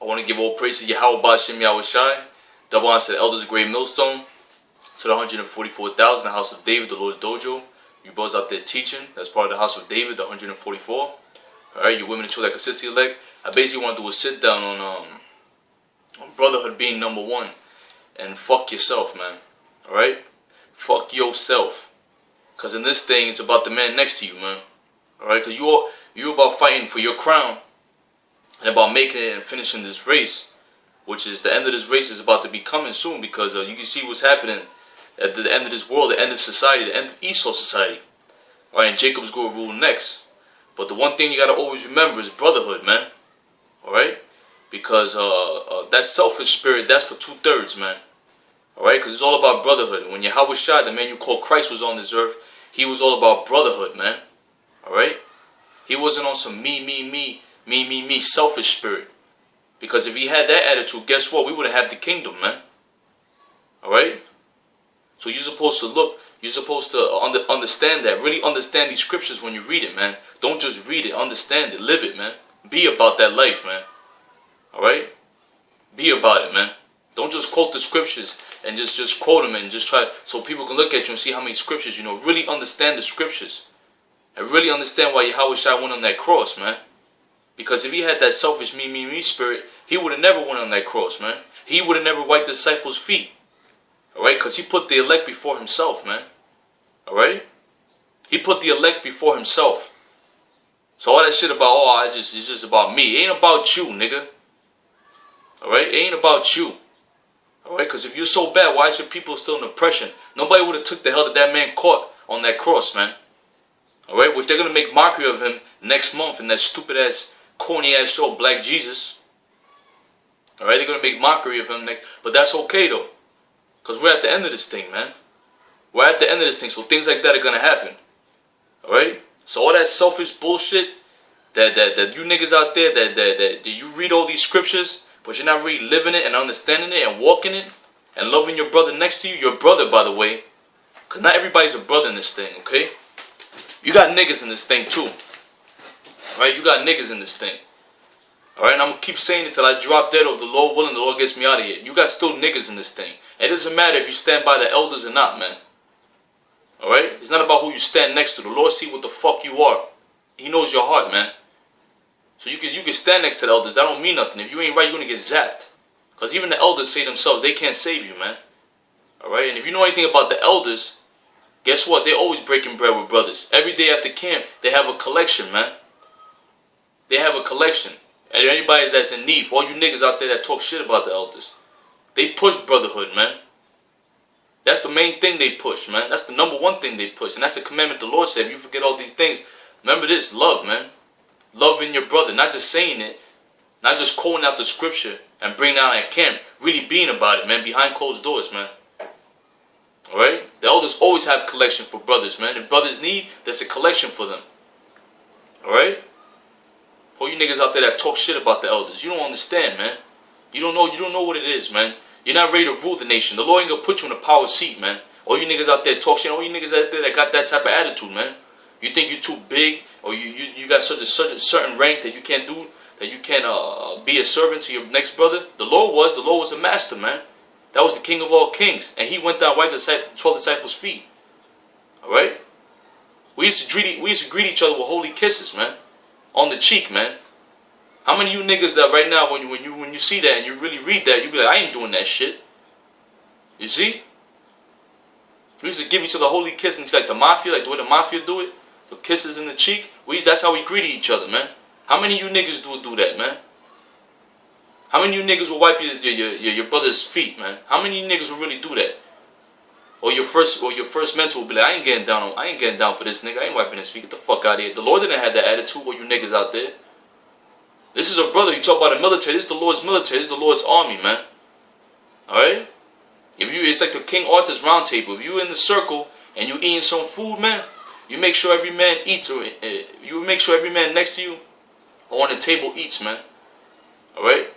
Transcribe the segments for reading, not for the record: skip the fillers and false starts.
I want to give all praise to Yahweh Ba'Shem Yahweh Shai. Double honor to the elders of Great Millstone. To the 144,000, the house of David, the Lord's dojo. You boys out there teaching. That's part of the house of David, the 144. Alright, you women and children that consistency elect. I basically want to do a sit down on brotherhood being number one. And fuck yourself, man. Alright? Fuck yourself. Because in this thing, it's about the man next to you, man. Alright? Because you're about fighting for your crown. And about making it and finishing this race. Which is, the end of this race is about to be coming soon. Because you can see what's happening at the end of this world. The end of society. The end of Esau society. Alright? And Jacob's going to rule next. But the one thing you got to always remember is brotherhood, man. Alright? Because that selfish spirit, that's for 2/3, man. Alright? Because it's all about brotherhood. When Yahweh Shai, the man you call Christ, was on this earth, he was all about brotherhood, man. Alright? He wasn't on some me, selfish spirit. Because if he had that attitude, guess what? We wouldn't have the kingdom, man. Alright? So you're supposed to look, you're supposed to understand that. Really understand these scriptures when you read it, man. Don't just read it, understand it, live it, man. Be about that life, man. Alright? Be about it, man. Don't just quote the scriptures and just quote them and just try so people can look at you and see how many scriptures you know. Really understand the scriptures. And really understand why Yahweh Shai went on that cross, man. Because if he had that selfish me spirit, he would have never went on that cross, man. He would have never wiped the disciples' feet. Alright? Because he put the elect before himself, man. Alright? He put the elect before himself. So all that shit about, it's just about me. It ain't about you, nigga. Alright? It ain't about you. Alright? Because if you're so bad, why is your people still in oppression? Nobody would have took the hell that man caught on that cross, man. Alright? Which they're going to make mockery of him next month in that stupid ass, corny ass show, Black Jesus. Alright? They're going to make mockery of him next. But that's okay, though. Because we're at the end of this thing, man. We're at the end of this thing. So things like that are going to happen. Alright? So all that selfish bullshit that you niggas out there, that you read all these scriptures, but you're not really living it and understanding it and walking it and loving your brother next to you. Your brother, by the way. Because not everybody's a brother in this thing, okay? You got niggas in this thing too. Alright, you got niggas in this thing. Alright, and I'm going to keep saying it till I drop dead, or the Lord willing, the Lord gets me out of here. You got still niggas in this thing. It doesn't matter if you stand by the elders or not, man. Alright? It's not about who you stand next to. The Lord sees what the fuck you are. He knows your heart, man. So you can stand next to the elders. That don't mean nothing. If you ain't right, you're going to get zapped. Because even the elders say themselves, they can't save you, man. Alright? And if you know anything about the elders, guess what? They're always breaking bread with brothers. Every day after camp, they have a collection, man. They have a collection. And anybody that's in need, for all you niggas out there that talk shit about the elders, they push brotherhood, man. That's the main thing they push, man. That's the number one thing they push. And that's the commandment the Lord said. If you forget all these things, remember this, love, man. Loving your brother, not just saying it, not just calling out the scripture and bringing it out at camp. Really being about it, man, behind closed doors, man. Alright? The elders always have collection for brothers, man. If brothers need, there's a collection for them. Alright? For you niggas out there that talk shit about the elders, you don't understand, man. You don't know what it is, man. You're not ready to rule the nation. The Lord ain't gonna put you in a power seat, man. All you niggas out there talk shit, all you niggas out there that got that type of attitude, man. You think you're too big, or you got such a certain rank that you can't do, that you can't be a servant to your next brother. The Lord was a master, man. That was the King of all kings, and he went down right to the 12 disciples' feet. All right. We used to greet each other with holy kisses, man, on the cheek, man. How many of you niggas that right now, when you see that and you really read that, you be like, I ain't doing that shit. You see? We used to give each other a holy kiss, and it's like the mafia, like the way the mafia do it, the kisses in the cheek. That's how we greet each other, man. How many of you niggas do that, man? How many of you niggas will wipe your brother's feet, man? How many of you niggas will really do that? Or your first mentor will be like, I ain't getting down for this nigga. I ain't wiping his feet. Get the fuck out of here. The Lord didn't have that attitude with you niggas out there. This is a brother. You talk about the military. This is the Lord's military. This is the Lord's army, man. Alright? It's like the King Arthur's round table. If you in the circle and you eating some food, man, you make sure every man eats, or you make sure every man next to you or on the table eats, man. Alright?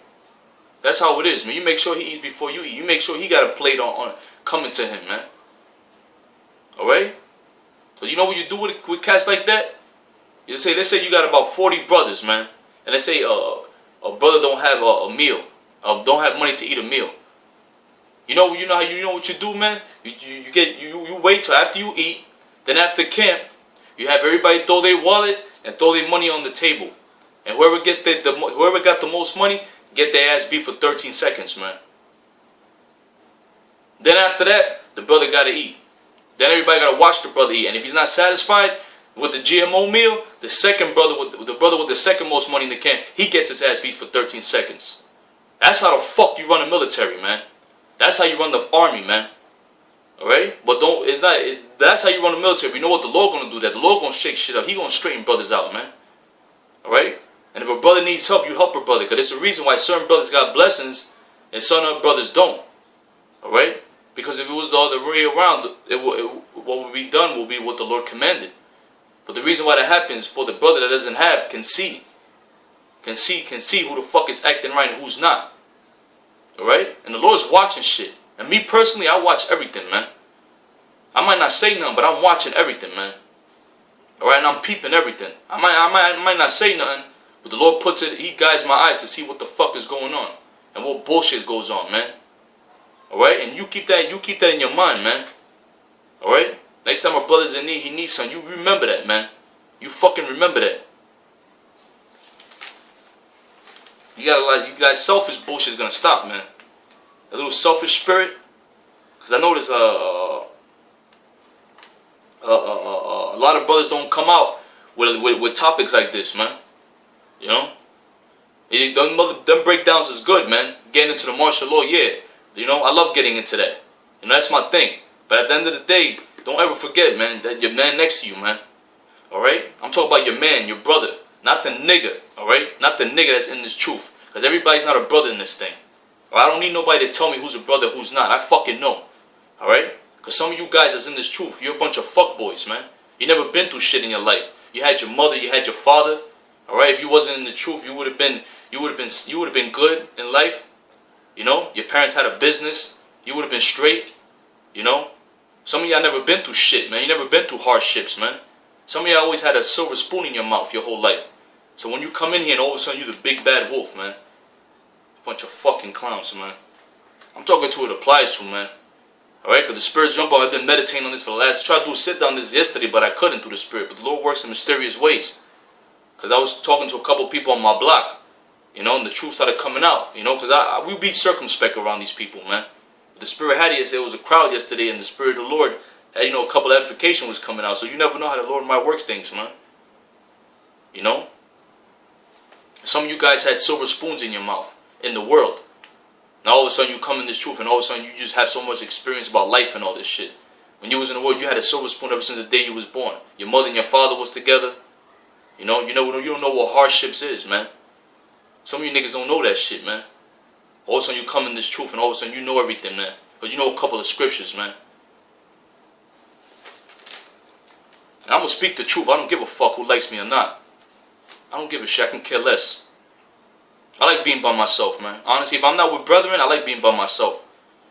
That's how it is, man. You make sure he eats before you eat. You make sure he got a plate on coming to him, man. Alright? So you know what you do with cats like that? Let's say you got about 40 brothers, man. And let's say a brother don't have a meal, don't have money to eat a meal. You know what you do, man. You wait till after you eat. Then after camp, you have everybody throw their wallet and throw their money on the table, and whoever got the most money get their ass beat for 13 seconds, man. Then after that, the brother gotta eat. Then everybody gotta watch the brother eat, and if he's not satisfied with the GMO meal, the brother with the second most money in the camp, he gets his ass beat for 13 seconds. That's how the fuck you run a military, man. That's how you run the army, man. Alright? But that's how you run the military. You know what the Lord gonna do that. The Lord gonna shake shit up. He gonna straighten brothers out, man. Alright? And if a brother needs help, you help a brother. Because there's a reason why certain brothers got blessings and some other brothers don't. Alright? Because if it was the other way around, what will be done will be what the Lord commanded. But the reason why that happens, for the brother that doesn't have can see who the fuck is acting right and who's not. Alright? And the Lord's watching shit. And me personally, I watch everything, man. I might not say nothing, but I'm watching everything, man. Alright? And I'm peeping everything. I might not say nothing, but the Lord He guides my eyes to see what the fuck is going on. And what bullshit goes on, man. Alright? And you keep that in your mind, man. Alright? Next time a brother's in need, he needs something, you remember that, man. You fucking remember that. You guys, selfish bullshit is gonna stop, man. A little selfish spirit. Because I notice a lot of brothers don't come out with topics like this, man. You know? Them breakdowns is good, man. Getting into the martial law, yeah. You know, I love getting into that. You know, that's my thing. But at the end of the day, don't ever forget, man, that your man next to you, man. Alright? I'm talking about your man, your brother. Not the nigga, alright? Not the nigga that's in this truth. Because everybody's not a brother in this thing. I don't need nobody to tell me who's a brother, who's not. I fucking know. Alright? Because some of you guys that's in this truth, you're a bunch of fuckboys, man. You never been through shit in your life. You had your mother, you had your father. Alright? If you wasn't in the truth, you would have been good in life. You know? Your parents had a business. You would have been straight. You know? Some of y'all never been through shit, man. You never been through hardships, man. Some of y'all always had a silver spoon in your mouth your whole life. So when you come in here and all of a sudden you're the big bad wolf, man. Bunch of fucking clowns, man. I'm talking to it applies to, man. Alright, because the spirits jump out. I've been meditating on this for the last... I tried to do a sit down this yesterday, but I couldn't through the spirit. But the Lord works in mysterious ways. Because I was talking to a couple people on my block. You know, and the truth started coming out. You know, because we be circumspect around these people, man. The spirit had it. There was a crowd yesterday, and the spirit of the Lord had, you know, a couple of edification was coming out. So you never know how the Lord might work things, man. You know? Some of you guys had silver spoons in your mouth. In the world. Now all of a sudden you come in this truth and all of a sudden you just have so much experience about life and all this shit. When you was in the world, you had a silver spoon ever since the day you was born. Your mother and your father was together. You don't know what hardships is, man. Some of you niggas don't know that shit, man. All of a sudden you come in this truth and all of a sudden you know everything, man. Because you know a couple of scriptures, man. And I'm going to speak the truth. I don't give a fuck who likes me or not. I don't give a shit. I can care less. I like being by myself, man. Honestly, if I'm not with brethren, I like being by myself.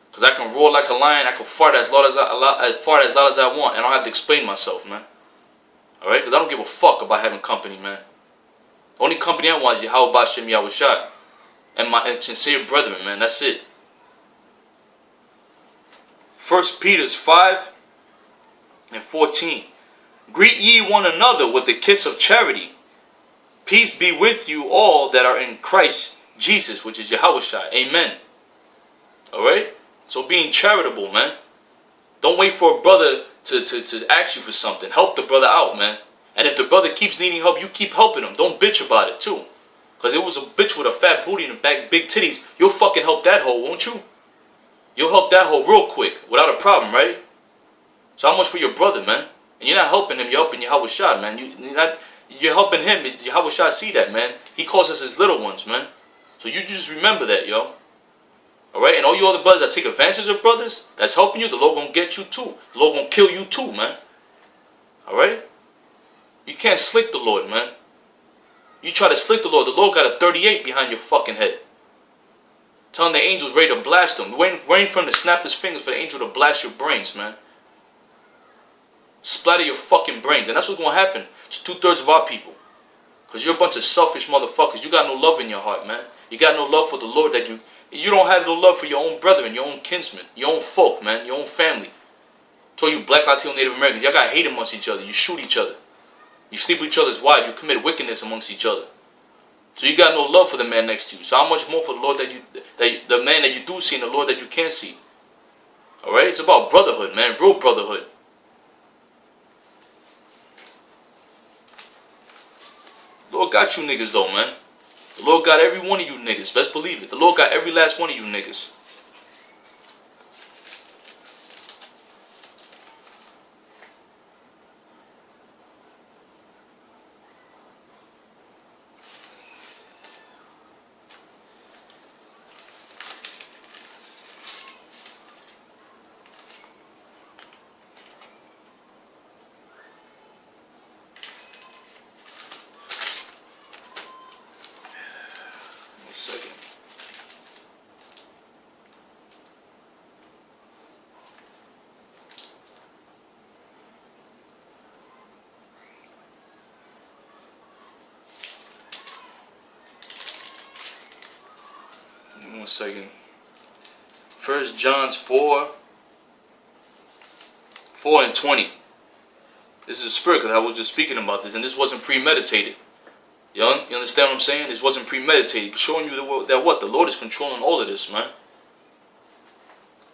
Because I can roar like a lion. I can fart as loud as I want. And I don't have to explain myself, man. Alright? Because I don't give a fuck about having company, man. The only company I want is Yahweh Bashem Yahushua. And my sincere brethren, man. That's it. 1 Peter 5 and 14. Greet ye one another with the kiss of charity. Peace be with you all that are in Christ Jesus, which is Yahushua. Amen. Alright? So being charitable, man. Don't wait for a brother to ask you for something. Help the brother out, man. And if the brother keeps needing help, you keep helping him. Don't bitch about it, too. Because it was a bitch with a fat booty and big titties. You'll fucking help that hoe, won't you? You'll help that hoe real quick, without a problem, right? So how much for your brother, man? And you're not helping him, you're helping Yahushua, man. You're helping him. Yahushua see that, man. He calls us his little ones, man. So you just remember that, yo. Alright? And all you other brothers that take advantage of brothers that's helping you, the Lord gonna get you too. The Lord gonna kill you too, man. Alright? You can't slick the Lord, man. You try to slick the Lord got a 38 behind your fucking head. Telling the angels ready to blast him. Waiting for him to snap his fingers for the angel to blast your brains, man. Splatter your fucking brains. And that's what's going to happen to 2/3 of our people. Because you're a bunch of selfish motherfuckers. You got no love in your heart, man. You got no love for the Lord. You don't have no love for your own brethren, your own kinsmen, your own folk, man, your own family. I told you black, Latino, Native Americans, y'all got hate amongst each other. You shoot each other. You sleep with each other's wives. You commit wickedness amongst each other. So you got no love for the man next to you. So how much more for the Lord the man that you do see and the Lord that you can't see? Alright? It's about brotherhood, man. Real brotherhood. The Lord got you niggas though, man. The Lord got every one of you niggas. Best believe it. The Lord got every last one of you niggas. One second. 1 John 4:20. This is a spirit, because I was just speaking about this, and this wasn't premeditated. You understand what I'm saying? This wasn't premeditated. Showing you that what? The Lord is controlling all of this, man.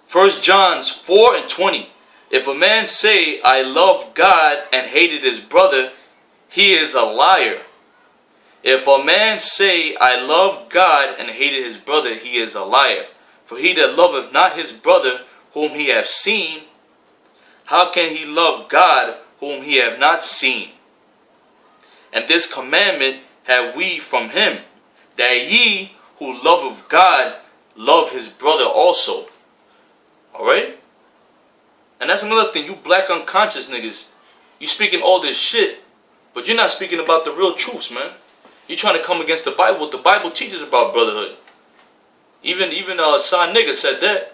1 John 4:20. If a man say, I love God and hated his brother, he is a liar. If a man say, I love God and hated his brother, he is a liar. For he that loveth not his brother whom he hath seen, how can he love God whom he hath not seen? And this commandment have we from him, that ye who love of God love his brother also. Alright? And that's another thing, you black unconscious niggas. You speaking all this shit, but you're not speaking about the real truths, man. You're trying to come against the Bible. What the Bible teaches about brotherhood. Even Son Nigga said that.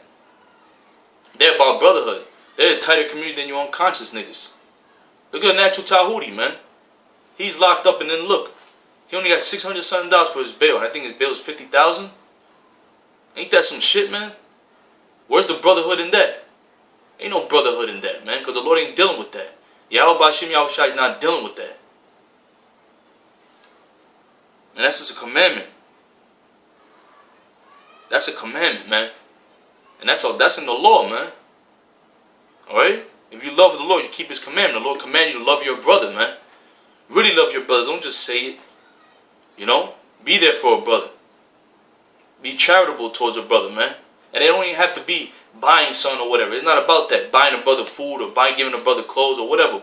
They're about brotherhood. They're a tighter community than your unconscious niggas. Look at Natural Tahuti, man. He's locked up, and then look. He only got $600 something for his bail. And I think his bail is $50,000. Ain't that some shit, man? Where's the brotherhood in that? Ain't no brotherhood in that, man. Because the Lord ain't dealing with that. Yahweh Bashim Yahushua is not dealing with that. And that's just a commandment. That's a commandment, man. And that's in the law, man. Alright? If you love the Lord, you keep his commandment. The Lord commanded you to love your brother, man. Really love your brother. Don't just say it. You know? Be there for a brother. Be charitable towards a brother, man. And it don't even have to be buying something or whatever. It's not about that. Buying a brother food or giving a brother clothes or whatever.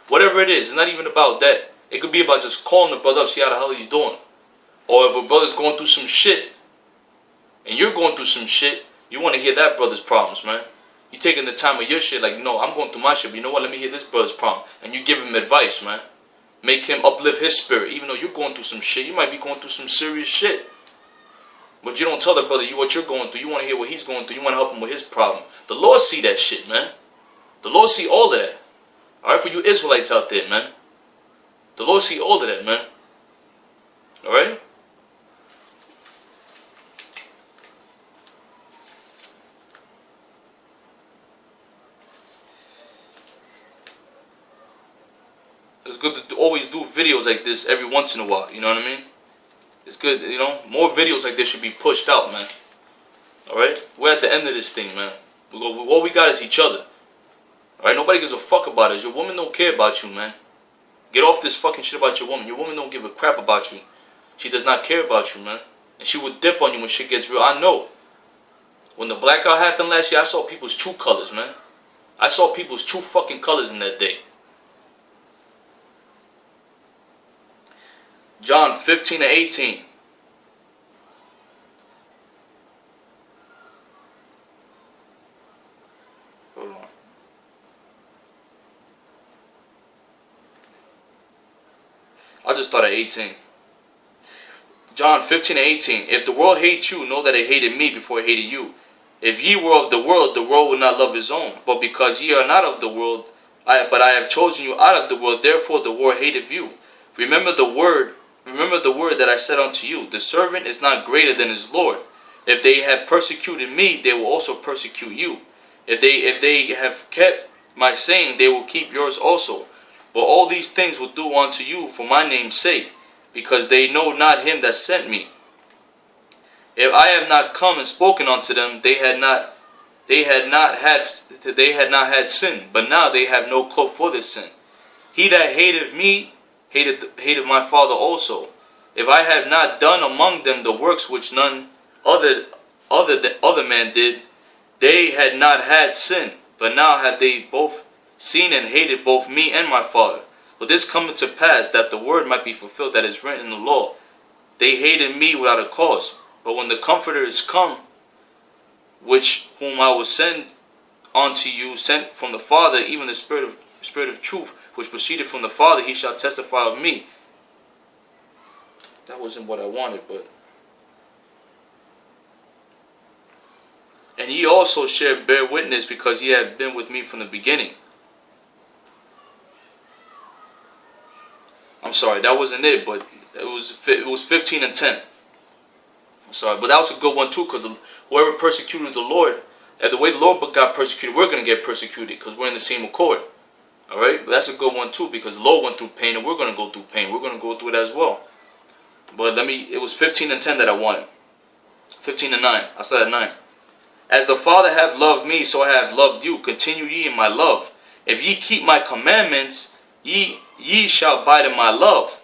Whatever it is. It's not even about that. It could be about just calling the brother up, see how the hell he's doing. Or if a brother's going through some shit, and you're going through some shit, you want to hear that brother's problems, man. You taking the time of your shit, like, no, I'm going through my shit, but you know what, let me hear this brother's problem. And you give him advice, man. Make him uplift his spirit. Even though you're going through some shit, you might be going through some serious shit. But you don't tell the brother what you're going through. You want to hear what he's going through. You want to help him with his problem. The Lord see that shit, man. The Lord see all of that. Alright, for you Israelites out there, man. The Lord see all of that, man. Alright? It's good to always do videos like this every once in a while, you know what I mean? It's good, you know? More videos like this should be pushed out, man. Alright? We're at the end of this thing, man. All we got is each other. Alright? Nobody gives a fuck about us. Your woman don't care about you, man. Get off this fucking shit about your woman. Your woman don't give a crap about you. She does not care about you, man. And she would dip on you when shit gets real. I know. When the blackout happened last year, I saw people's true colors, man. I saw people's true fucking colors in that day. John 15:18. Hold on. I just thought of 18. John 15:18. If the world hates you, know that it hated me before it hated you. If ye were of the world would not love his own. But because ye are not of the world, but I have chosen you out of the world, therefore the world hateth you. Remember the word remember the word that I said unto you, the servant is not greater than his Lord. If they have persecuted me, they will also persecute you. If they have kept my saying, they will keep yours also. But all these things will do unto you for my name's sake, because they know not him that sent me. If I have not come and spoken unto them, they had not had sin, but now they have no cloak for this sin. He that hated me hated my Father also. If I had not done among them the works which none other man did, they had not had sin, but now have they both seen and hated both me and my Father. But this cometh to pass, that the word might be fulfilled that is written in the law. They hated me without a cause. But when the Comforter is come, whom I will send unto you, sent from the Father, even the Spirit of truth, which proceeded from the Father, he shall testify of me. That wasn't what I wanted, but... And ye also shall bear witness, because ye have been with me from the beginning. I'm sorry, that wasn't it, but it was 15 and 10. I'm sorry, but that was a good one too, because whoever persecuted the Lord, the way the Lord got persecuted, we're going to get persecuted, because we're in the same accord. Alright, but that's a good one too, because the Lord went through pain, and we're going to go through pain. We're going to go through it as well. But it was 15 and 10 that I wanted. 15 and 9, I started at 9. As the Father hath loved me, so I have loved you. Continue ye in my love. If ye keep my commandments, ye shall abide in my love,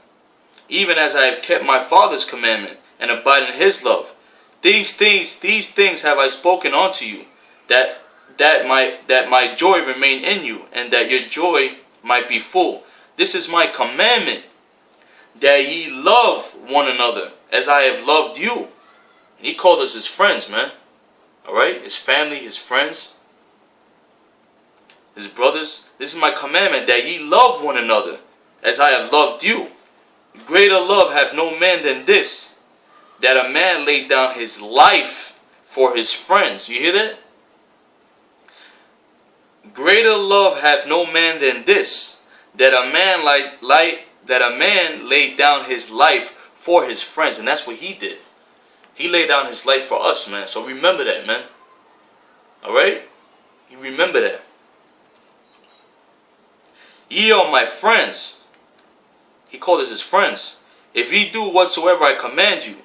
even as I have kept my Father's commandment, and abide in his love. These things have I spoken unto you, that my joy remain in you, and that your joy might be full. This is my commandment, that ye love one another, as I have loved you. And he called us his friends, man. Alright? His family, his friends, his brothers. This is my commandment, that ye love one another, as I have loved you. Greater love hath no man than this, that a man lay down his life for his friends. You hear that? Greater love hath no man than this, that a man laid down his life for his friends. And that's what he did. He laid down his life for us, man. So remember that, man. Alright? You remember that. Ye are my friends. He called us his friends. If ye do whatsoever I command you.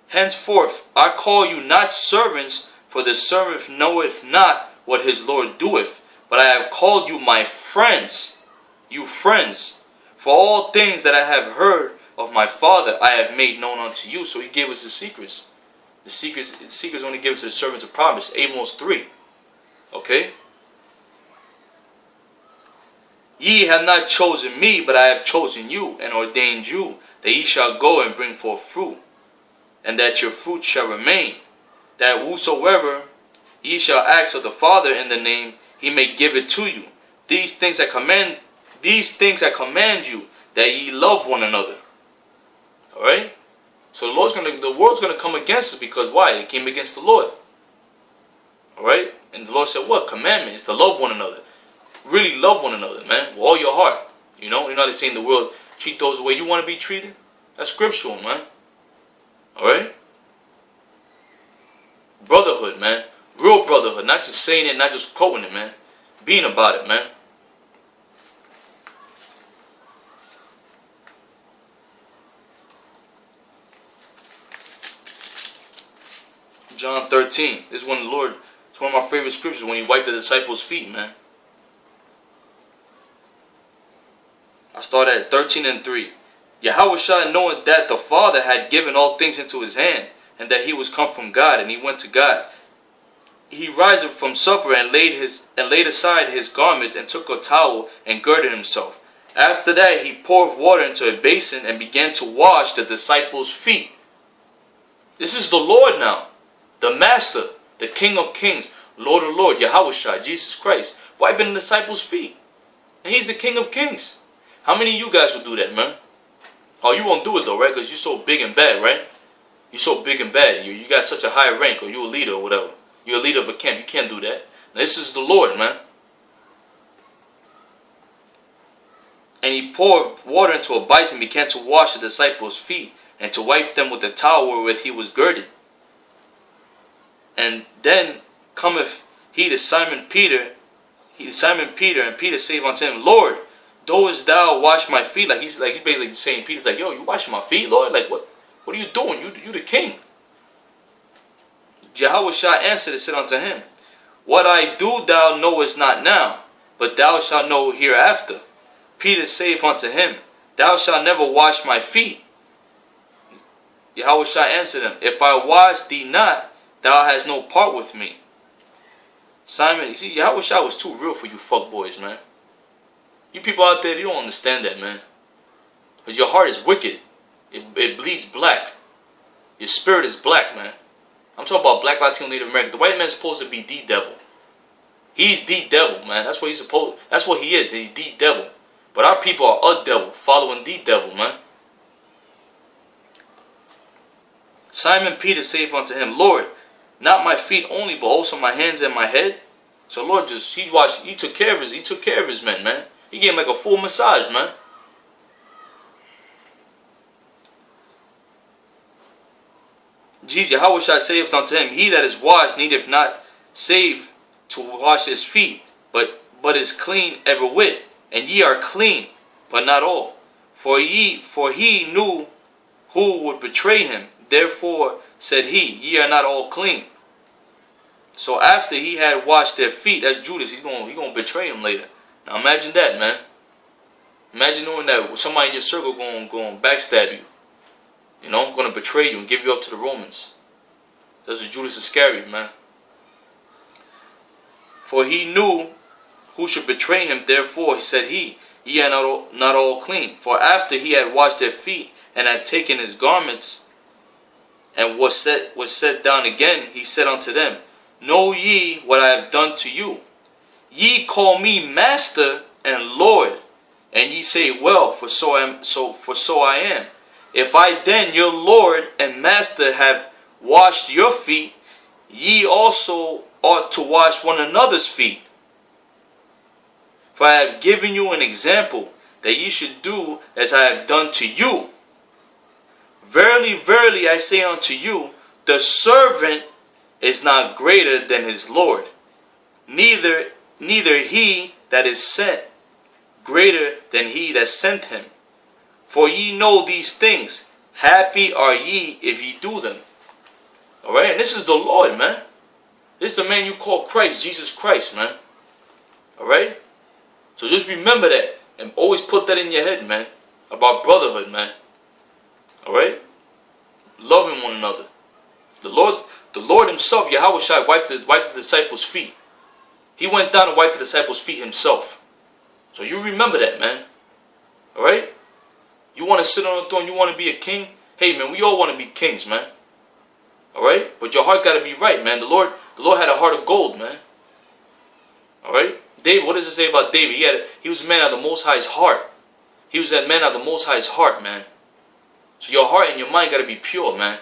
Henceforth I call you not servants, for the servant knoweth not what his Lord doeth. But I have called you my friends. You friends. For all things that I have heard of my Father I have made known unto you. So he gave us the secrets. The secrets only given to the servants of promise. Amos 3. Okay? Ye have not chosen me, but I have chosen you, and ordained you, that ye shall go and bring forth fruit, and that your fruit shall remain, that whosoever ye shall ask of the Father in the name, he may give it to you. These things I command you, that ye love one another. Alright? So the world's gonna come against us, because why? It came against the Lord. Alright? And the Lord said, what? Commandment is to love one another. Really love one another, man, with all your heart. You know how they say in the world, treat those the way you want to be treated? That's scriptural, man. Alright? Brotherhood, man. Real brotherhood. Not just saying it, not just quoting it, man. Being about it, man. John 13. This is one of the Lord. It's one of my favorite scriptures when he wiped the disciples' feet, man. I start at 13 and 3. Yahushua, knowing that the Father had given all things into his hand, and that he was come from God, and he went to God, he riseth from supper and laid aside his garments, and took a towel and girded himself. After that he poured water into a basin and began to wash the disciples' feet. This is the Lord now, the Master, the King of Kings, Lord of Lords, Yahushua, Jesus Christ, wiping the disciples' feet. And he's the King of Kings. How many of you guys will do that, man? Oh, you won't do it though, right? Because you're so big and bad, right? You're so big and bad. You got such a high rank, or you're a leader or whatever. You're a leader of a camp. You can't do that. Now, this is the Lord, man. And he poured water into a basin and began to wash the disciples' feet and to wipe them with the towel wherewith he was girded. And then cometh he to Simon Peter, and Peter saith unto him, Lord, doest thou wash my feet? He's basically saying, Peter's like, yo, you washing my feet, Lord? Like, what are you doing? You the king. Yahushua answered and said unto him, What I do thou knowest not now, but thou shalt know hereafter. Peter saith unto him, Thou shalt never wash my feet. Yahushua answered him, If I wash thee not, thou hast no part with me. Simon, you see, Yahushua was too real for you fuckboys, man. You people out there, you don't understand that, man. Because your heart is wicked. It bleeds black. Your spirit is black, man. I'm talking about black, Latino, Native American. The white man's supposed to be the devil. He's the devil, man. That's what he's supposed. That's what he is. He's the devil. But our people are a devil, following the devil, man. Simon Peter saith unto him, Lord, not my feet only, but also my hands and my head. So Lord he took care of his men, man. He gave him like a full massage, man. Jesus, Yahushua saith unto him, He that is washed needeth not save to wash his feet, but is clean every whit. And ye are clean, but not all. For he knew who would betray him. Therefore said he, Ye are not all clean. So after he had washed their feet, that's Judas, he's gonna betray him later. Now imagine that, man. Imagine knowing that somebody in your circle going backstab you. You know, going to betray you and give you up to the Romans. That's what Judas Iscariot, man. For he knew who should betray him. Therefore, he said ye are not all clean. For after he had washed their feet and had taken his garments and was set down again, he said unto them, Know ye what I have done to you? Ye call me Master and Lord, and ye say, Well, for so I am. If I then, your Lord and Master, have washed your feet, ye also ought to wash one another's feet. For I have given you an example, that ye should do as I have done to you. Verily, verily, I say unto you, the servant is not greater than his Lord, neither he that is sent greater than he that sent him. For ye know these things. Happy are ye if ye do them. Alright, and this is the Lord, man. This is the man you call Christ, Jesus Christ, man. Alright? So just remember that. And always put that in your head, man. About brotherhood, man. Alright? Loving one another. The Lord himself, Yahushua, wiped the disciples' feet. He went down and wiped the disciples' feet himself. So you remember that, man. Alright? You want to sit on the throne, you want to be a king? Hey, man, we all want to be kings, man. Alright? But your heart got to be right, man. The Lord had a heart of gold, man. Alright? David, what does it say about David? He was a man of the Most High's heart. He was that man of the Most High's heart, man. So your heart and your mind got to be pure, man.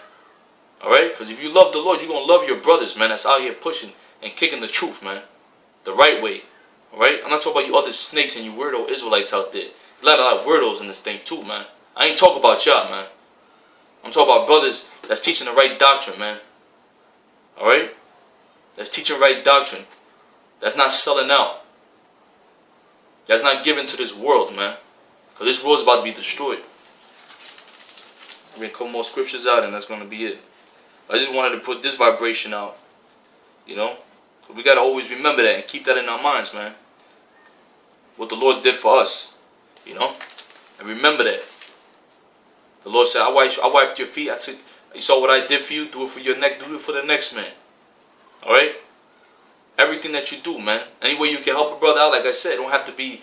Alright? Because if you love the Lord, you're going to love your brothers, man, that's out here pushing and kicking the truth, man. The right way. Alright? I'm not talking about you other snakes and you weirdo Israelites out there. There's a lot of weirdos in this thing too, man. I ain't talking about y'all, man. I'm talking about brothers that's teaching the right doctrine, man. Alright? That's teaching right doctrine. That's not selling out. That's not given to this world, man. Because this world's about to be destroyed. I'm going to come more scriptures out and that's going to be it. I just wanted to put this vibration out. You know? We got to always remember that and keep that in our minds, man. What the Lord did for us. You know? And remember that. The Lord said, I wiped your feet. You saw what I did for you. Do it for your neck. Do it for the next man. Alright? Everything that you do, man. Any way you can help a brother out, like I said, it don't have to be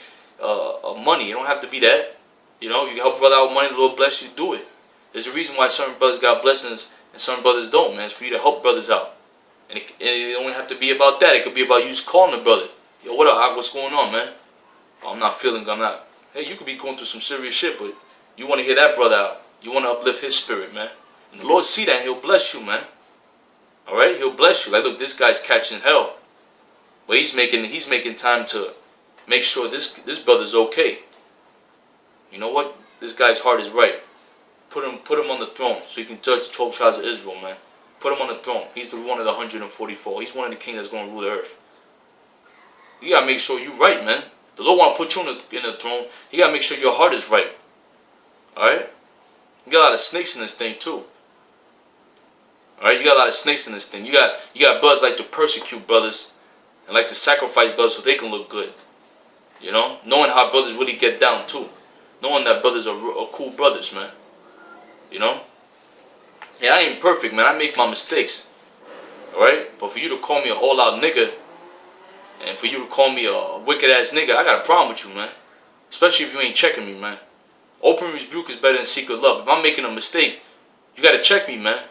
money. It don't have to be that. You know, you can help a brother out with money. The Lord bless you. Do it. There's a reason why certain brothers got blessings and some brothers don't, man. It's for you to help brothers out. And it don't have to be about that. It could be about you just calling the brother. Yo, what up? What's going on, man? Oh, I'm not. Hey, you could be going through some serious shit, but you want to hear that brother out. You want to uplift his spirit, man. And the Lord see that and he'll bless you, man. Alright? He'll bless you. Like, look, this guy's catching hell. But he's making time to make sure this brother's okay. you know what? This guy's heart is right. Put him on the throne so he can judge the 12 tribes of Israel, man. Put him on the throne. He's the one of the 144. He's one of the kings that's going to rule the earth. You got to make sure you're right, man. The Lord want to put you in the throne. You got to make sure your heart is right. Alright? You got a lot of snakes in this thing, too. Alright? You got a lot of snakes in this thing. You got brothers like to persecute brothers and like to sacrifice brothers so they can look good. You know? Knowing how brothers really get down, too. Knowing that brothers are cool brothers, man. You know? Yeah, I ain't perfect, man. I make my mistakes. Alright? But for you to call me a whole out nigga, and for you to call me a wicked ass nigga, I got a problem with you, man. Especially if you ain't checking me, man. Open rebuke is better than secret love. If I'm making a mistake, you gotta check me, man.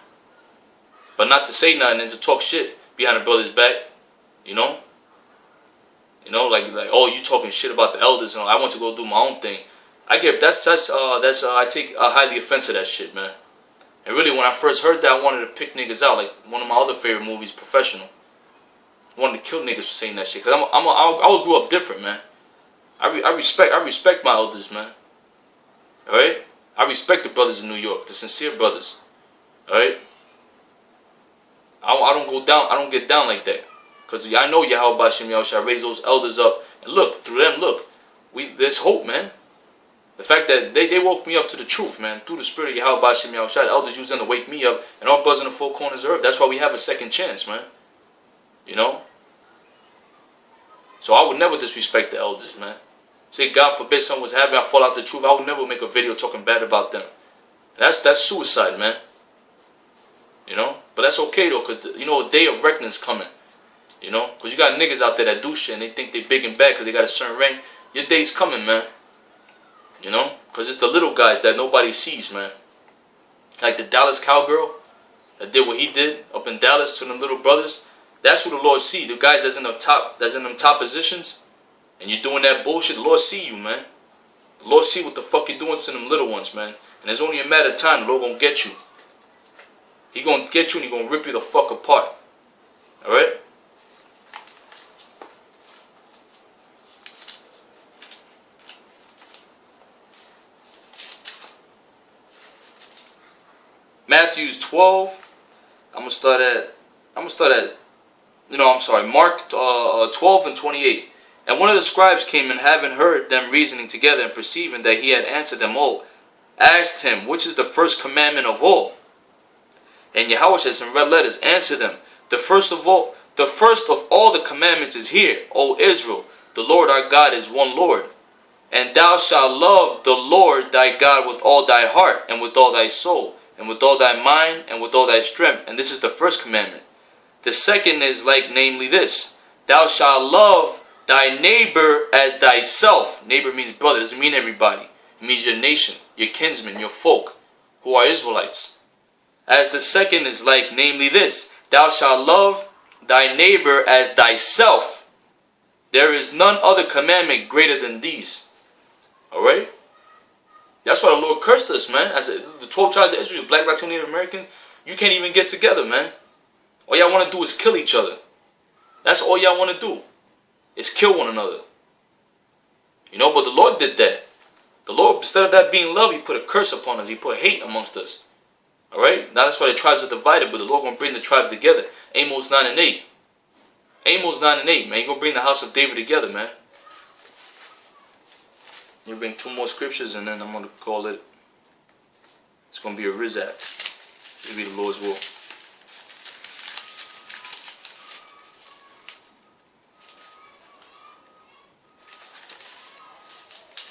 But not to say nothing and to talk shit behind a brother's back. You know? You know, like oh, you talking shit about the elders and I want to go do my own thing. I take highly offense to that shit, man. And really, when I first heard that, I wanted to pick niggas out. Like one of my other favorite movies, Professional. I wanted to kill niggas for saying that shit. Cause I grew up different, man. I respect my elders, man. All right. I respect the brothers in New York, the sincere brothers. All right. I don't go down. I don't get down like that. Cause I know Yahweh Shem Yahushua raise those elders up, and look through them. Look, there's hope, man. The fact that they woke me up to the truth, man, through the spirit of Yahweh Shem Yahushua. The elders used them to wake me up, and all brothers in the four corners of the earth. That's why we have a second chance, man. You know? So I would never disrespect the elders, man. Say, God forbid something was happening, I fall out the truth. I would never make a video talking bad about them. That's suicide, man. You know? But that's okay, though, because, you know, a day of reckoning's coming. You know? Because you got niggas out there that do shit, and they think they big and bad because they got a certain rank. Your day's coming, man. You know? Because it's the little guys that nobody sees, man. Like the Dallas cowgirl that did what he did up in Dallas to them little brothers. That's who the Lord see. The guys that's in them top positions, and you're doing that bullshit, the Lord see you, man. The Lord see what the fuck you're doing to them little ones, man. And it's only a matter of time. The Lord gonna get you. He gonna get you and he gonna rip you the fuck apart. Alright? Matthew 12. I'm gonna start at Mark 12 and 28. And one of the scribes came, and having heard them reasoning together, and perceiving that he had answered them all, asked him, which is the first commandment of all? And Yahweh says in red letters, answer them, the first of all the commandments is here, O Israel, the Lord our God is one Lord. And thou shalt love the Lord thy God with all thy heart, and with all thy soul, and with all thy mind, and with all thy strength. And this is the first commandment. The second is like, namely this, thou shalt love thy neighbor as thyself. Neighbor means brother, doesn't mean everybody. It means your nation, your kinsmen, your folk, who are Israelites. As the second is like, namely this, thou shalt love thy neighbor as thyself. There is none other commandment greater than these. Alright? That's why the Lord cursed us, man. As the 12 tribes of Israel, Black, Latino, Native American, you can't even get together, man. All y'all want to do is kill each other. That's all y'all want to do. Is kill one another. You know, but the Lord did that. The Lord, instead of that being love, he put a curse upon us. He put hate amongst us. Alright? Now that's why the tribes are divided, but the Lord going to bring the tribes together. Amos 9 and 8. Amos 9 and 8, man. He's going to bring the house of David together, man. You bring two more scriptures and then I'm going to call it. It's going to be a Rizat. It'll be the Lord's will.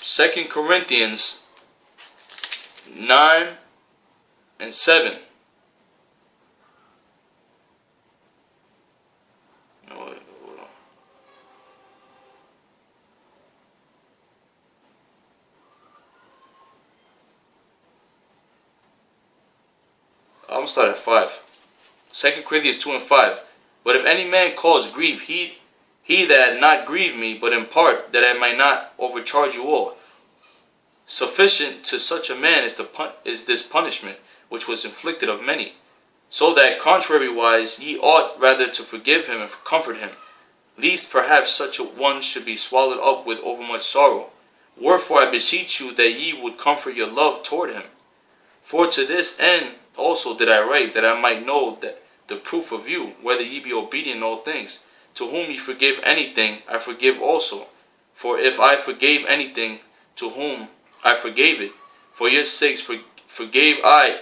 Second Corinthians 9 and 7. No, hold on. I'm going to start at 5. 2 Corinthians 2 and 5. But if any man cause grief, he that not grieve me, but in part, that I might not overcharge you all. Sufficient to such a man is this punishment, which was inflicted of many. So that contrariwise ye ought rather to forgive him and comfort him, lest perhaps such a one should be swallowed up with overmuch sorrow. Wherefore I beseech you that ye would comfort your love toward him. For to this end also did I write, that I might know that the proof of you, whether ye be obedient in all things. To whom ye forgive anything, I forgive also. For if I forgave anything, to whom I forgave it, for your sakes forgave I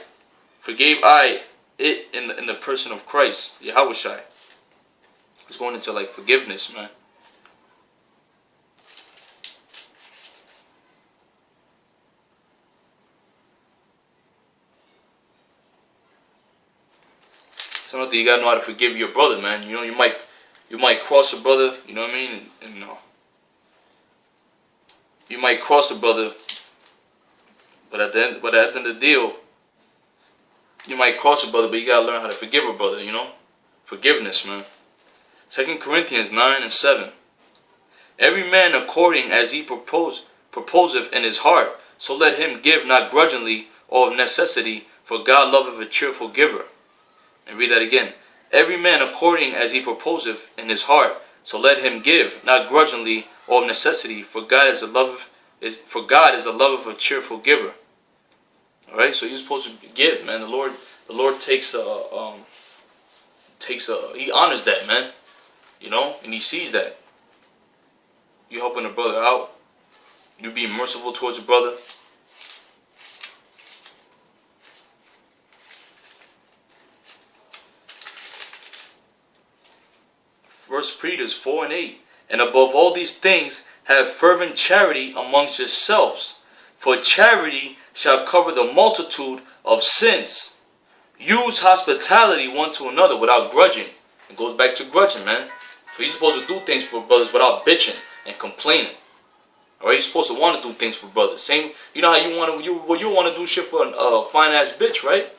it in the person of Christ, Yahushai. It's going into like forgiveness, man. Something you gotta know how to forgive your brother, man. You know, you might cross a brother, you know what I mean, and you might cross a brother, but at the end of the deal, you might cross a brother, but you gotta learn how to forgive a brother, you know, forgiveness, man. 2 Corinthians 9:7. Every man according as he proposeth in his heart, so let him give not grudgingly or of necessity, for God loveth a cheerful giver. And read that again. Every man according as he proposeth in his heart, so let him give, not grudgingly or of necessity, for God is a lover of a cheerful giver. All right, so you're supposed to give, man. The Lord takes he honors that, man. You know, and he sees that. You helping a brother out. You being merciful towards a brother. First Peter 4:8. And above all these things, have fervent charity amongst yourselves, for charity shall cover the multitude of sins. Use hospitality one to another without grudging. It goes back to grudging, man. So you're supposed to do things for brothers without bitching and complaining. Alright, you're supposed to want to do things for brothers. Same, you know how you want to do shit for a fine ass bitch, right?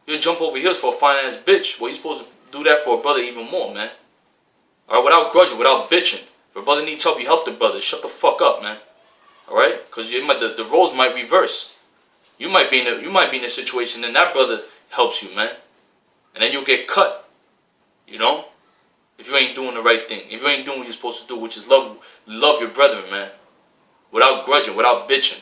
You jump over heels for a fine ass bitch. Well, you're supposed to do that for a brother even more, man. Alright, without grudging, without bitching. If a brother needs help, you help the brother. Shut the fuck up, man. Alright? Because the roles might reverse. You might be in a situation and that brother helps you, man. And then you'll get cut. You know? If you ain't doing the right thing. If you ain't doing what you're supposed to do, which is love your brethren, man. Without grudging, without bitching.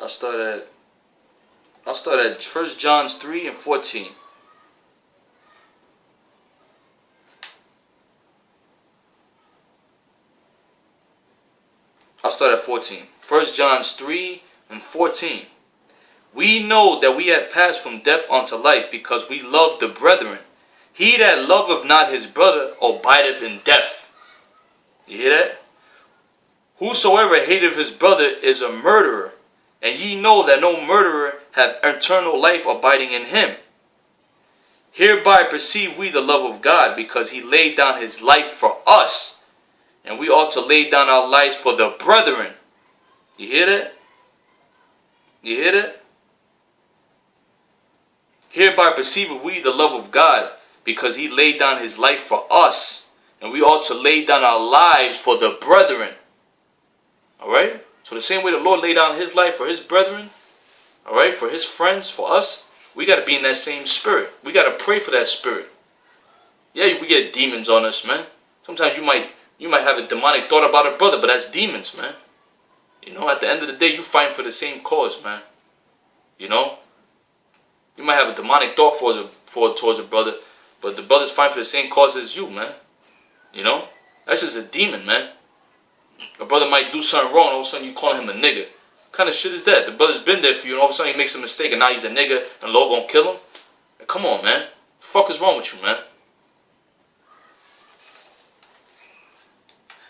I'll start at 1 John 3:14. I'll start at 14. 1 John 3:14. We know that we have passed from death unto life, because we love the brethren. He that loveth not his brother abideth in death. You hear that? Whosoever hateth his brother is a murderer. And ye know that no murderer hath eternal life abiding in him. Hereby perceive we the love of God, because he laid down his life for us. And we ought to lay down our lives for the brethren. You hear that? You hear that? Hereby perceive we the love of God, because he laid down his life for us. And we ought to lay down our lives for the brethren. Alright? So the same way the Lord laid down his life for his brethren, alright, for his friends, for us, we got to be in that same spirit. We got to pray for that spirit. Yeah, we get demons on us, man. Sometimes you might have a demonic thought about a brother, but that's demons, man. You know, at the end of the day, you fight for the same cause, man. You know? You might have a demonic thought towards a brother, but the brother's fighting for the same cause as you, man. You know? That's just a demon, man. A brother might do something wrong, and all of a sudden you call him a nigga. What kind of shit is that? The brother's been there for you, and all of a sudden he makes a mistake, and now he's a nigga, and the Lord gonna kill him? Come on, man. What the fuck is wrong with you, man?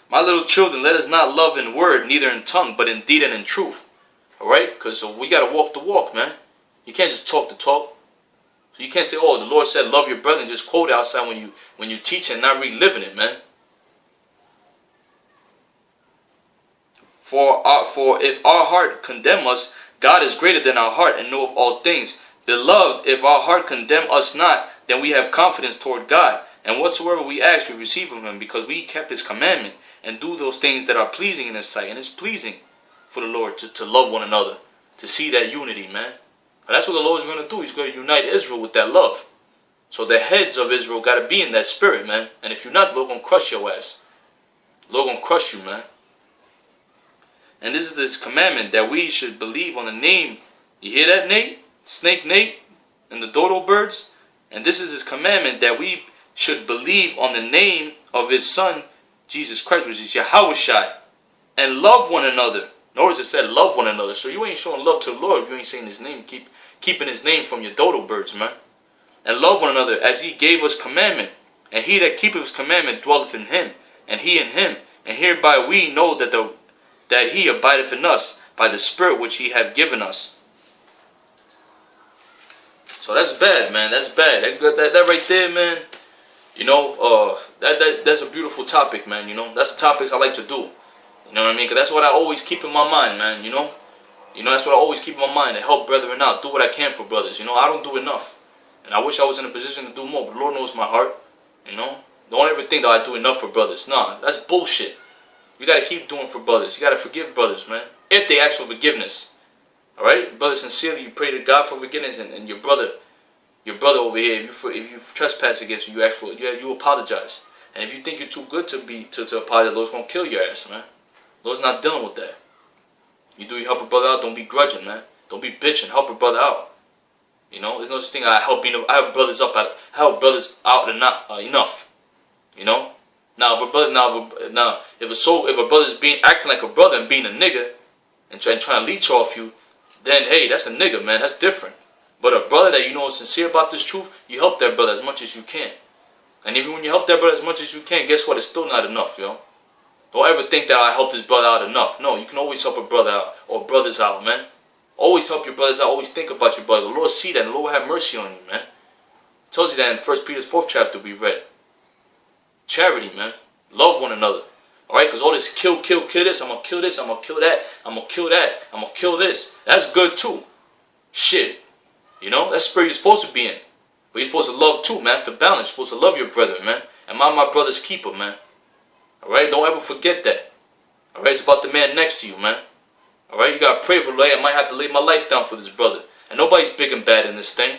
My little children, let us not love in word, neither in tongue, but in deed and in truth. Alright? Because we got to walk the walk, man. You can't just talk the talk. So you can't say, oh, the Lord said love your brother, and just quote it outside when you teach and not really living it, man. For if our heart condemn us, God is greater than our heart and knoweth all things. Beloved, if our heart condemn us not, then we have confidence toward God. And whatsoever we ask, we receive of him, because we kept his commandment and do those things that are pleasing in His sight. And it's pleasing for the Lord to love one another, to see that unity, man. And that's what the Lord is going to do. He's going to unite Israel with that love. So the heads of Israel got to be in that spirit, man. And if you're not, the Lord going to crush your ass. The Lord going to crush you, man. And this is this commandment that we should believe on the name. You hear that, Nate? Snake Nate and the dodo birds? And this is His commandment that we should believe on the name of His Son, Jesus Christ, which is Yahushua, and love one another. Notice it said love one another. So you ain't showing love to the Lord if you ain't saying His name. Keeping His name from your dodo birds, man. And love one another as He gave us commandment. And he that keepeth His commandment dwelleth in Him, and He in him. And hereby we know that He abideth in us by the Spirit which He hath given us. So that's bad, man. That's bad. That right there, man. You know, that's a beautiful topic, man. You know, that's the topics I like to do. You know what I mean? Because that's what I always keep in my mind, man. You know, that's what I always keep in my mind, to help brethren out, do what I can for brothers. You know, I don't do enough, and I wish I was in a position to do more. But the Lord knows my heart. You know, don't ever think that I do enough for brothers. Nah, that's bullshit. You got to keep doing for brothers. You got to forgive brothers, man, if they ask for forgiveness. All right, brother, sincerely, you pray to God for forgiveness, and your brother over here, if you trespass against you, you apologize. And if you think you're too good to apologize, the Lord's gonna kill your ass, man. The Lord's not dealing with that. You help a brother out. Don't be grudging, man. Don't be bitching. Help a brother out. You know, there's no such thing. I help brothers out and not enough. You know. Now if a brother's acting like a brother and being a nigga and trying to leech off you, then hey, that's a nigga, man. That's different. But a brother that you know is sincere about this truth, you help that brother as much as you can. And even when you help that brother as much as you can, guess what? It's still not enough, yo. Don't ever think that I helped this brother out enough. No, you can always help a brother out or brothers out, man. Always help your brothers out. Always think about your brother. The Lord see that, and the Lord will have mercy on you, man. It tells you that in 1 Peter's 4th chapter we read. Charity, man. Love one another. Alright, because all this kill this, I'm going to kill this, I'm going to kill that, I'm going to kill that, I'm going to kill this. That's good too. Shit. You know, that's the spirit you're supposed to be in. But you're supposed to love too, man. That's the balance. You're supposed to love your brethren, man. And my brother's keeper, man. Alright, don't ever forget that. Alright, it's about the man next to you, man. Alright, you gotta pray for the I might have to lay my life down for this brother. And nobody's big and bad in this thing.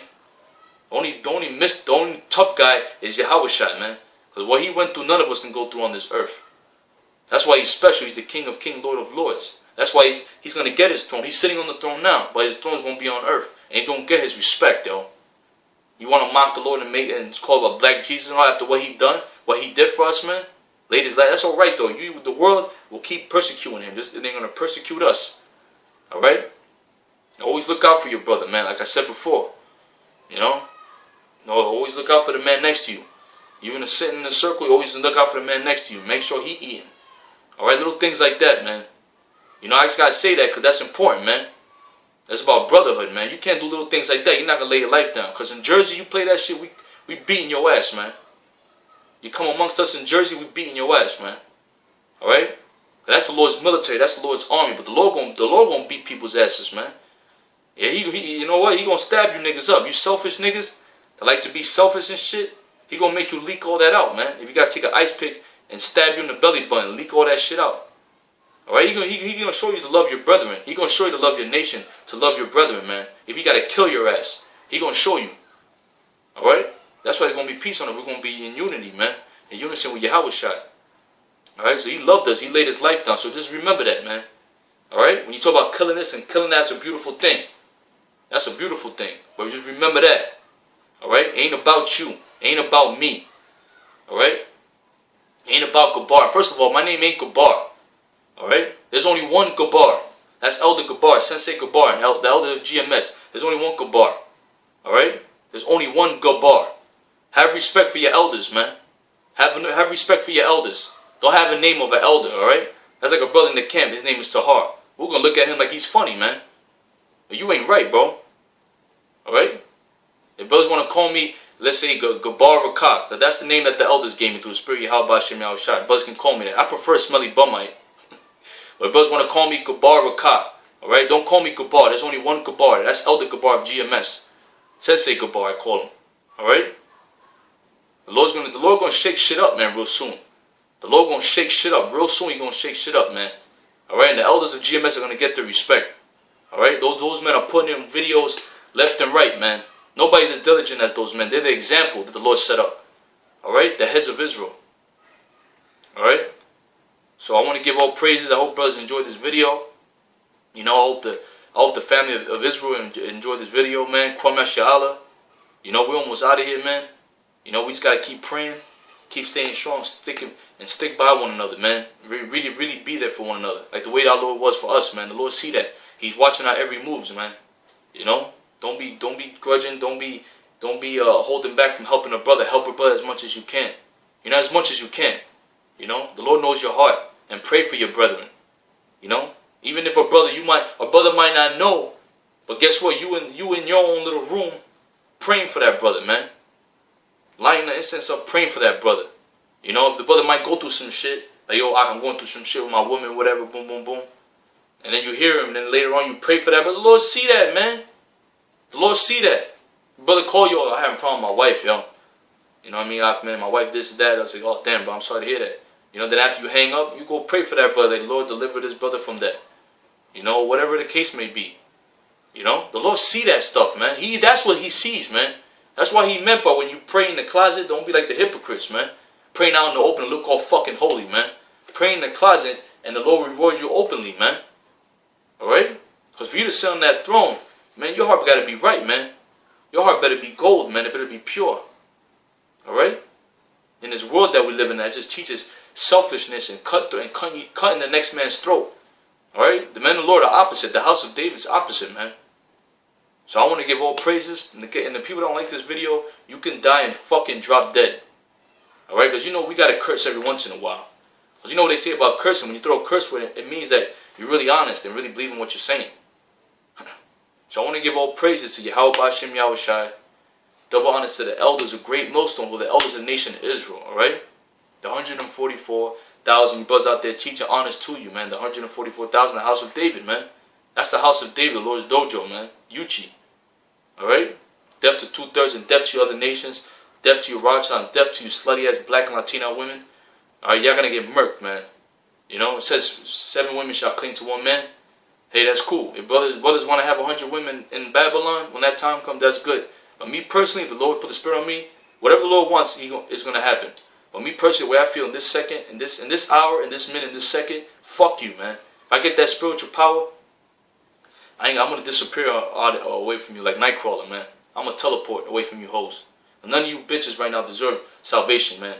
The only tough guy is Yahushua, man. Because what He went through, none of us can go through on this earth. That's why He's special. He's the King of Kings, Lord of Lords. That's why he's going to get His throne. He's sitting on the throne now, but His throne's going to be on earth. And He's going to get His respect, yo. You want to mock the Lord and call a black Jesus after what He done, what He did for us, man? Ladies, that's all right, though. The world will keep persecuting Him. They're going to persecute us. All right? Always look out for your brother, man. Like I said before. You know? No, always look out for the man next to you. You're going to sit in a circle, you always look out for the man next to you. Make sure he eating. Alright, little things like that, man. You know, I just got to say that because that's important, man. That's about brotherhood, man. You can't do little things like that. You're not going to lay your life down. Because in Jersey, you play that shit, we beating your ass, man. You come amongst us in Jersey, we beating your ass, man. Alright? That's the Lord's military. That's the Lord's army. But the Lord gonna beat people's asses, man. Yeah, he you know what? He gonna stab you niggas up. You selfish niggas that like to be selfish and shit. He gonna make you leak all that out, man. If you gotta take an ice pick and stab you in the belly button, leak all that shit out. Alright, he gonna show you to love your brethren. He gonna show you to love your nation, to love your brethren, man. If he gotta kill your ass, he gonna show you. Alright? That's why there's gonna be peace on it. We're gonna be in unity, man. In unison with Yahushua. Alright, so He loved us. He laid His life down. So just remember that, man. Alright? When you talk about killing this and killing that's a beautiful thing. That's a beautiful thing. But just remember that. Alright? Ain't about you. Ain't about me. Alright? Ain't about Gabar. First of all, my name ain't Gabar. Alright? There's only one Gabar. That's Elder Gabar, Sensei Gabar, and the Elder of GMS. There's only one Gabar. Alright? There's only one Gabar. Have respect for your elders, man. Have respect for your elders. Don't have a name of an elder, alright? That's like a brother in the camp. His name is Tahar. We're going to look at him like he's funny, man. But you ain't right, bro. Alright? If brothers want to call me, let's say Gabar Rakak, that's the name that the elders gave me through the spirit of Yahweh Shem Yahushua. Brothers can call me that. I prefer Smelly Bumite. But if brothers want to call me Gabar Rakak, alright? Don't call me Gabar. There's only one Gabar. That's Elder Gabar of GMS. Sensei Gabar, I call him. Alright? The Lord gonna shake shit up, man, real soon. The Lord gonna shake shit up. Real soon He gonna shake shit up, man. Alright, and the elders of GMS are gonna get their respect. Alright, those men are putting in videos left and right, man. Nobody's as diligent as those men. They're the example that the Lord set up. Alright, the heads of Israel. Alright, so I want to give all praises. I hope brothers enjoyed this video. You know, I hope the family of Israel enjoyed this video, man. Kwam Yasha'Allah. You know, we're almost out of here, man. You know, we just gotta keep praying, keep staying strong, stick by one another, man. Really be there for one another, like the way our Lord was for us, man. The Lord see that. He's watching our every moves, man. You know, don't be grudging, don't be holding back from helping a brother. Help a brother as much as you can. You know, as much as you can. You know, the Lord knows your heart, and pray for your brethren. You know, even if a brother might not know, but guess what? You in your own little room, praying for that brother, man. Lighting the incense up, praying for that brother. You know, if the brother might go through some shit, like, yo, I'm going through some shit with my woman, whatever, boom, boom, boom. And then you hear him, and then later on you pray for that. But the Lord see that, man. The Lord see that. Brother call you, I have a problem with my wife, yo. You know what I mean? Man, my wife this, that. I was like, oh, damn, bro, I'm sorry to hear that. You know, then after you hang up, you go pray for that brother. Like, Lord, deliver this brother from that. You know, whatever the case may be. You know, the Lord see that stuff, man. That's what He sees, man. That's why He meant by when you pray in the closet, don't be like the hypocrites, man. Praying out in the open and look all fucking holy, man. Pray in the closet and the Lord reward you openly, man. Alright? Because for you to sit on that throne, man, your heart got to be right, man. Your heart better be gold, man. It better be pure. Alright? In this world that we live in that just teaches selfishness and cutting the next man's throat. Alright? The men of the Lord are opposite. The house of David is opposite, man. So I want to give all praises. And the people that don't like this video, you can die and fucking drop dead. Alright? Because you know we got to curse every once in a while. Because you know what they say about cursing. When you throw a curse word, it means that you're really honest and really believe in what you're saying. So I want to give all praises to Yahweh B'Shem Yahushai. Double honors to the elders of Great Millstone, who are the elders of the nation of Israel. Alright? The 144,000 you brothers out there teaching honors to you, man. The 144,000, the house of David, man. That's the house of David, the Lord's dojo, man. Yuchi. Alright? Death to 2/3 and death to you other nations. Death to you Rothschild and death to you slutty ass black and Latina women. Alright, y'all gonna get murked, man. You know, it says 7 women shall cling to 1 man. Hey, that's cool. If brothers want to have 100 women in Babylon, when that time comes, that's good. But me personally, if the Lord put the Spirit on me, whatever the Lord wants, it's gonna happen. But me personally, the way I feel in this second, in this hour, in this minute, in this second, fuck you, man. If I get that spiritual power, I'm gonna disappear away from you like Nightcrawler, man. I'm gonna teleport away from you hoes. And none of you bitches right now deserve salvation, man.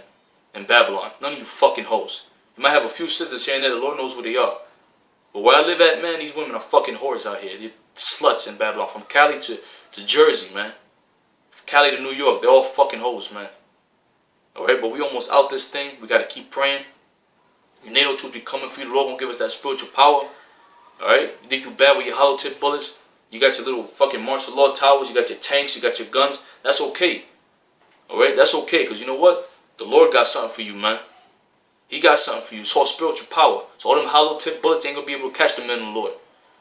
In Babylon, none of you fucking hoes. You might have a few sisters here and there. The Lord knows who they are. But where I live at, man, these women are fucking whores out here. They're sluts in Babylon, from Cali to Jersey, man. From Cali to New York, they're all fucking hoes, man. Alright, but we almost out this thing. We gotta keep praying. Your NATO troops be coming for you. The Lord gonna give us that spiritual power. Alright? You think you bad with your hollow tip bullets? You got your little fucking martial law towers. You got your tanks. You got your guns. That's okay. Alright? That's okay. Because you know what? The Lord got something for you, man. He got something for you. It's all spiritual power. So all them hollow tip bullets ain't gonna be able to catch the men of the Lord.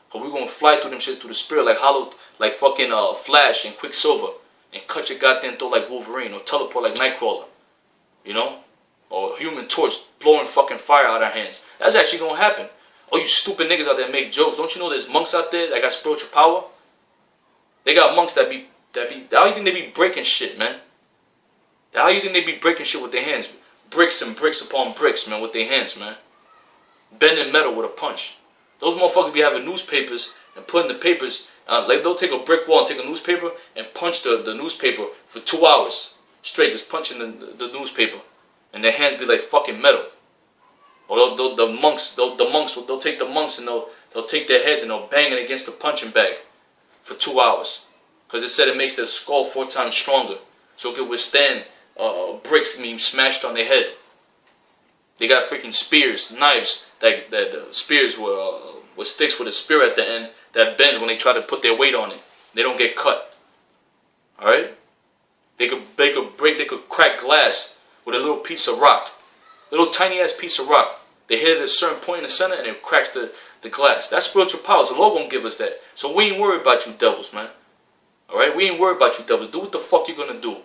Because we're gonna fly through them shits through the spirit like fucking Flash and Quicksilver. And cut your goddamn throat like Wolverine. Or teleport like Nightcrawler. You know? Or Human Torch blowing fucking fire out of our hands. That's actually gonna happen. Oh, you stupid niggas out there make jokes. Don't you know there's monks out there that got spiritual power? They got monks that be how you think they be breaking shit, man? How you think they be breaking shit with their hands? Bricks and bricks upon bricks, man, with their hands, man. Bending metal with a punch. Those motherfuckers be having newspapers and putting the papers, like they'll take a brick wall and take a newspaper and punch the newspaper for 2 hours. Straight, just punching the newspaper. And their hands be like fucking metal. Or the monks, they'll take the monks and they'll take their heads and they'll bang it against the punching bag for 2 hours. Because it said it makes their skull 4 times stronger. So it can withstand bricks being smashed on their head. They got freaking spears, knives, that spears with sticks with a spear at the end that bends when they try to put their weight on it. They don't get cut. Alright? They could crack glass with a little piece of rock. Little tiny ass piece of rock. They hit it at a certain point in the center and it cracks the glass. That's spiritual power. So the Lord gonna give us that. So we ain't worried about you devils, man. Alright? We ain't worried about you devils. Do what the fuck you're gonna do.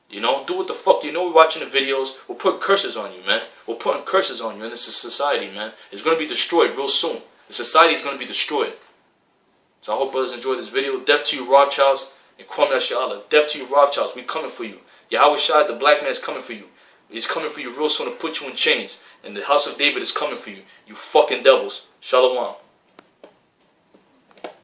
You know, do what the fuck. You know, we're watching the videos. We're putting curses on you, man. We're putting curses on you, and this is society, man. It's going to be destroyed real soon. The society is going to be destroyed. So I hope brothers enjoyed this video. Death to you, Rothschilds, and Kwame Allah. Death to you, Rothschilds. We coming for you. Yahweh Shai, the black man, is coming for you. He's coming for you real soon to put you in chains. And the house of David is coming for you. You fucking devils. Shalom.